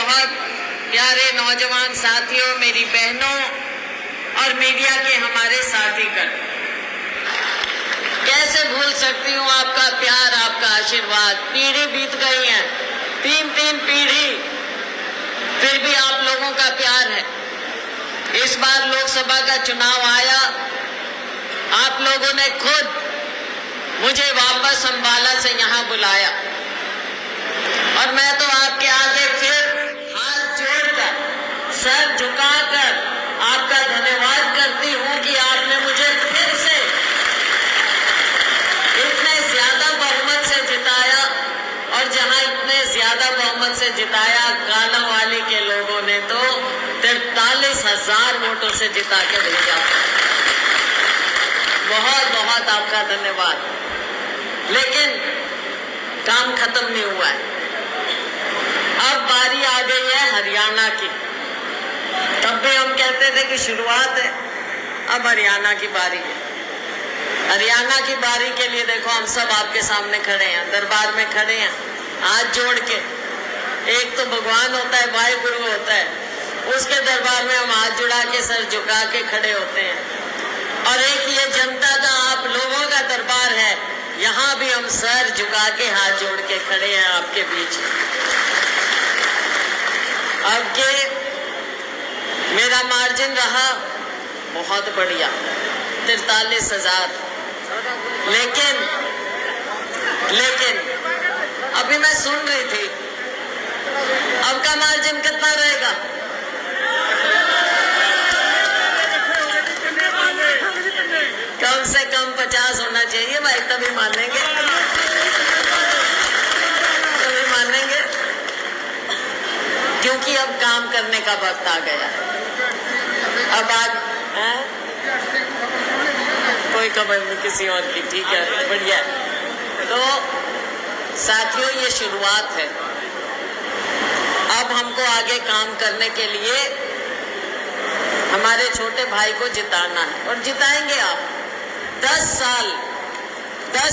बहुत प्यारे नौजवान साथियों, मेरी बहनों और मीडिया के हमारे साथीगण, कैसे भूल सकती हूँ आपका प्यार, आपका आशीर्वाद। पीढ़ी बीत गई है, तीन पीढ़ी, फिर भी आप लोगों का प्यार है। इस बार लोकसभा का चुनाव आया, आप लोगों ने खुद मुझे वापस अंबाला से यहाँ बुलाया और मैं तो आपके आगे फिर हाथ जोड़कर, सर झुकाकर आपका धन्यवाद करती हूँ कि आपने मुझे फिर से इतने ज्यादा बहुमत से जिताया। और जहाँ इतने ज्यादा बहुमत से जिताया, कालांवाली के लोगों ने तो 43,000 वोटों से जिता के भेजा। बहुत बहुत आपका धन्यवाद। लेकिन काम खत्म नहीं हुआ है। अब बारी आ गई है हरियाणा की। तब भी हम कहते थे कि शुरुआत है, अब हरियाणा की बारी है। हरियाणा की बारी के लिए देखो हम सब आपके सामने खड़े हैं, दरबार में खड़े हैं, हाथ जोड़ के। एक तो भगवान होता है, भाई गुरु होता है, उसके दरबार में हम हाथ जुड़ा के, सर झुका के खड़े होते हैं। और एक ये जनता का, आप लोगों का दरबार है, यहाँ भी हम सर झुका के हाथ जोड़ के खड़े हैं आपके बीच। अब के मेरा मार्जिन रहा बहुत बढ़िया, 43,000। लेकिन अभी मैं सुन रही थी, अब का मार्जिन कितना रहेगा? कम से कम 50 होना चाहिए भाई, तभी मानेंगे, तभी मानेंगे, क्योंकि अब काम करने का वक्त आ गया। अब आज कोई खबर नहीं किसी और की, ठीक है, बढ़िया। तो साथियों, ये शुरुआत है। अब हमको आगे काम करने के लिए हमारे छोटे भाई को जिताना है और जिताएंगे आप। 10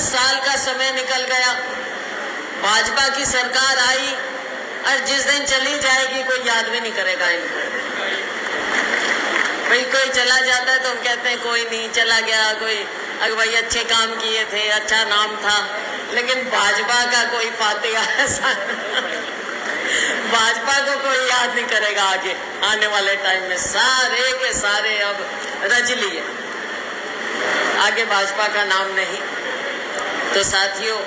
साल का समय निकल गया, भाजपा की सरकार आई और जिस दिन चली जाएगी कोई याद भी नहीं करेगा इनको। भाई कोई चला जाता है तो हम कहते हैं कोई नहीं, चला गया कोई, अगर भाई अच्छे काम किए थे, अच्छा नाम था। लेकिन भाजपा का कोई फातिहा ऐसा भाजपा को कोई याद नहीं करेगा आगे आने वाले टाइम में। सारे के सारे अब रज लिए, आगे भाजपा का नाम नहीं। तो साथियों,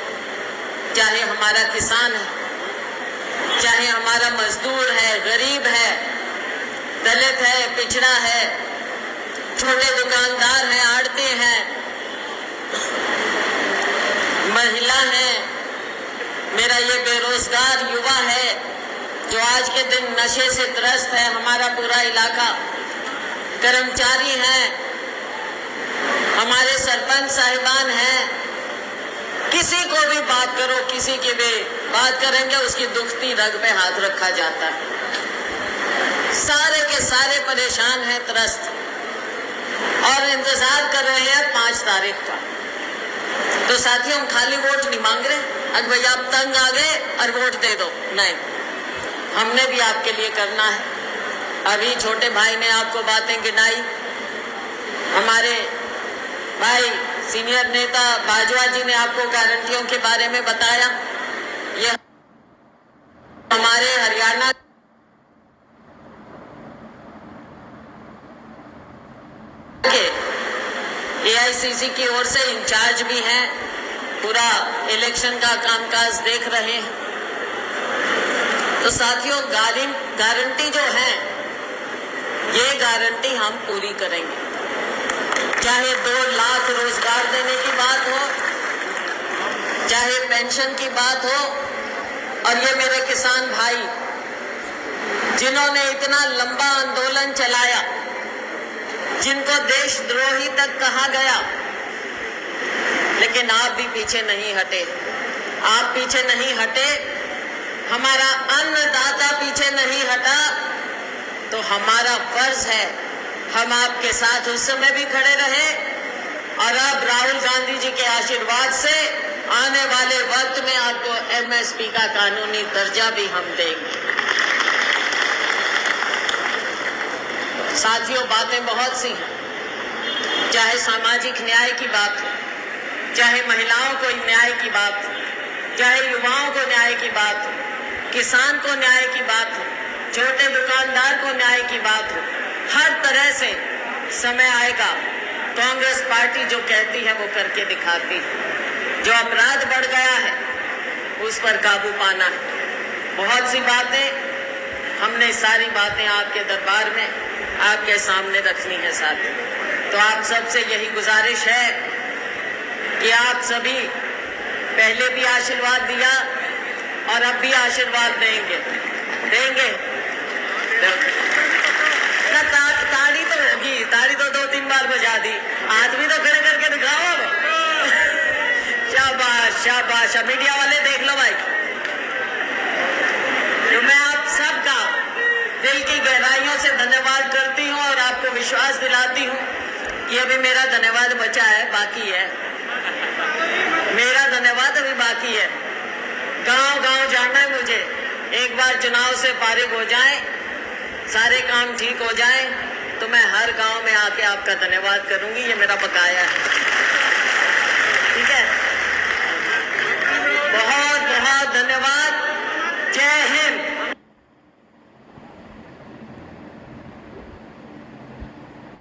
चाहे हमारा किसान है, चाहे हमारा मजदूर है, गरीब है, दलित है, पिछड़ा है, छोटे दुकानदार हैं, आड़ती हैं, महिला है, मेरा ये बेरोजगार युवा है जो आज के दिन नशे से त्रस्त है, हमारा पूरा इलाका, कर्मचारी हैं, हमारे सरपंच साहिबान हैं, किसी को भी बात करो, किसी की भी बात करेंगे उसकी दुखती रग पे हाथ रखा जाता है। सारे के सारे परेशान हैं, त्रस्त, और इंतजार कर रहे हैं 5 तारीख का। तो साथियों, हम खाली वोट नहीं मांग रहे, अगर भैया आप तंग आ गए और वोट दे दो, नहीं, हमने भी आपके लिए करना है। अभी छोटे भाई ने आपको बातें गिनाई, हमारे भाई सीनियर नेता बाजवा जी ने आपको गारंटियों के बारे में बताया। ये हमारे हरियाणा के AICC की ओर से इंचार्ज भी हैं, पूरा इलेक्शन का कामकाज देख रहे हैं। तो साथियों, गारंटी जो है, ये गारंटी हम पूरी करेंगे। चाहे 2 लाख रोजगार देने की बात हो, चाहे पेंशन की बात हो। और ये मेरे किसान भाई जिन्होंने इतना लंबा आंदोलन चलाया, जिनको देशद्रोही तक कहा गया, लेकिन आप भी पीछे नहीं हटे, आप पीछे नहीं हटे, हमारा अन्नदाता पीछे नहीं हटा। तो हमारा फर्ज है, हम आपके साथ उस समय भी खड़े रहे और अब राहुल गांधी जी के आशीर्वाद से आने वाले वक्त में आपको MSP का कानूनी दर्जा भी हम देंगे। साथियों, बातें बहुत सी हैं, चाहे सामाजिक न्याय की बात हो, चाहे महिलाओं को न्याय की बात हो, चाहे युवाओं को न्याय की बात हो, किसान को न्याय की बात हो, छोटे दुकानदार को न्याय की बात हो, हर तरह से समय आएगा कांग्रेस पार्टी जो कहती है वो करके दिखाती है। जो अपराध बढ़ गया है उस पर काबू पाना है। बहुत सी बातें, हमने सारी बातें आपके दरबार में आपके सामने रखनी है साथी। तो आप सबसे यही गुजारिश है कि आप सभी पहले भी आशीर्वाद दिया और अब भी आशीर्वाद देंगे। ताड़ी तो होगी, ताड़ी तो 2-3 बार बजा दी, हाथ भी तो खड़े करके दिखाओ। शाबाश शाबाश, मीडिया वाले देख लो भाई। तो मैं आप सबका दिल की गहराइयों से धन्यवाद करती हूँ और आपको विश्वास दिलाती हूँ कि अभी मेरा धन्यवाद बचा है, बाकी है, मेरा धन्यवाद अभी बाकी है। गांव-गांव जाना है मुझे। एक बार चुनाव से फारिग हो जाए, सारे काम ठीक हो जाए, तो मैं हर गांव में आके आपका धन्यवाद करूंगी। ये मेरा बकाया है, ठीक है? बहुत बहुत धन्यवाद। जय हिंद।